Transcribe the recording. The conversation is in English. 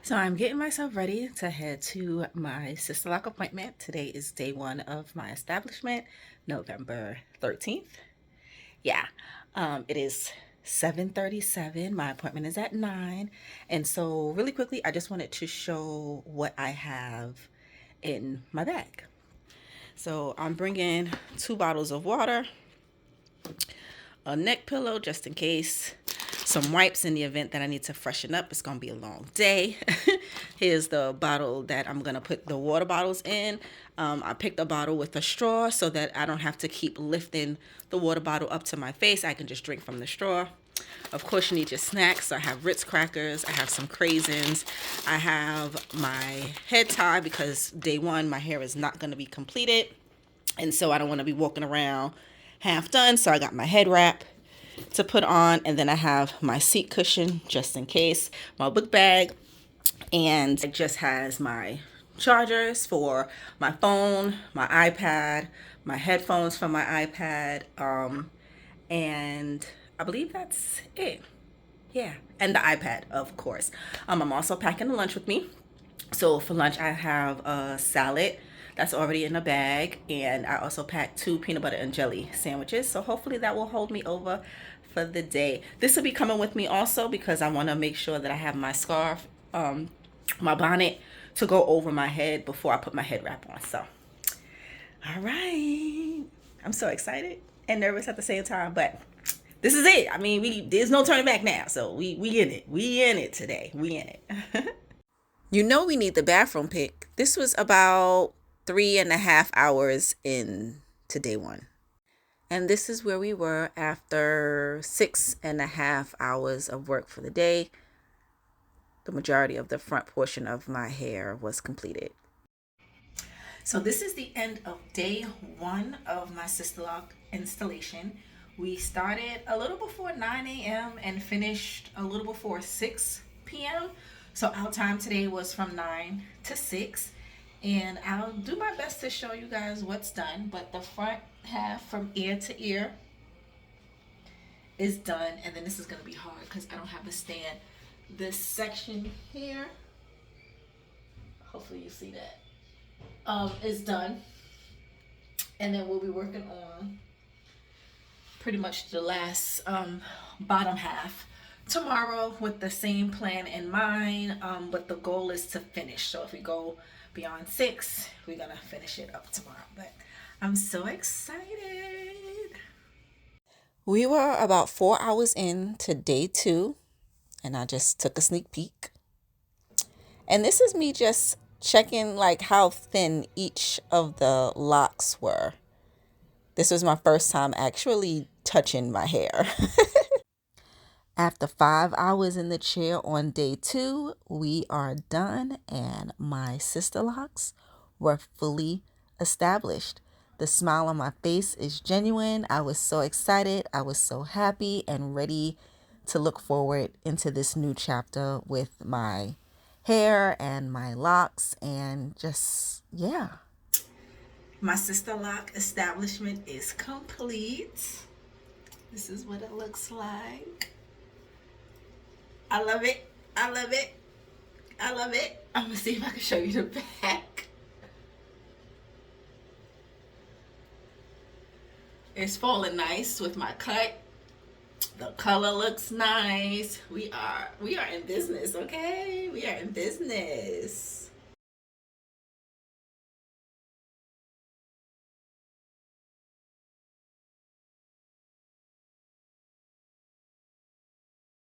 So I'm getting myself ready to head to my Sisterlock appointment. Today is day one of my establishment, November 13th. Yeah, it is 7:37. My appointment is at 9. And so really quickly, I just wanted to show what I have in my bag. So I'm bringing 2 bottles of water, a neck pillow just in case, some wipes in the event that I need to freshen up. It's gonna be a long day. Here's the bottle that I'm gonna put the water bottles in. I picked a bottle with a straw so that I don't have to keep lifting the water bottle up to my face. I can just drink from the straw. Of course, you need your snacks. So I have Ritz crackers. I have some craisins. I have my head tie because day one, my hair is not gonna be completed. And so I don't wanna be walking around half done. So I got my head wrap to put on, and then I have my seat cushion just in case, my book bag, and it just has my chargers for my phone, my iPad, my headphones for my iPad, and I believe that's it. Yeah, and the iPad, of course. I'm also packing a lunch with me. So for lunch, I have a salad that's already in a bag, and I also packed 2 peanut butter and jelly sandwiches. So hopefully that will hold me over for the day. This will be coming with me also because I want to make sure that I have my scarf, my bonnet to go over my head before I put my head wrap on. So, all right, I'm so excited and nervous at the same time, but this is it. I mean, there's no turning back now. So we in it. We in it today. We in it. You know we need the bathroom pick. This was about 3.5 hours into day one. And this is where we were after 6.5 hours of work for the day. The majority of the front portion of my hair was completed. So this is the end of day one of my Sisterlock installation. We started a little before 9 a.m. and finished a little before 6 p.m. So our time today was from 9 to 6. And I'll do my best to show you guys what's done. But the front half from ear to ear is done. And then this is going to be hard because I don't have a stand. This section here, hopefully you see that, is done. And then we'll be working on pretty much the last bottom half tomorrow with the same plan in mind, but the goal is to finish. So if we go beyond 6, we're gonna finish it up tomorrow. But I'm so excited. We were about 4 hours into day 2, and I just took a sneak peek. And this is me just checking like how thin each of the locks were. This was my first time actually touching my hair. After 5 hours in the chair on day 2, we are done, and my sister locks were fully established. The smile on my face is genuine. I was so excited. I was so happy and ready to look forward into this new chapter with my hair and my locks, and just, yeah. My Sisterlock establishment is complete. This is what it looks like. I love it. I love it. I love it. I'm gonna see if I can show you the back. It's falling nice with my cut. The color looks nice. We are in business, okay? We are in business.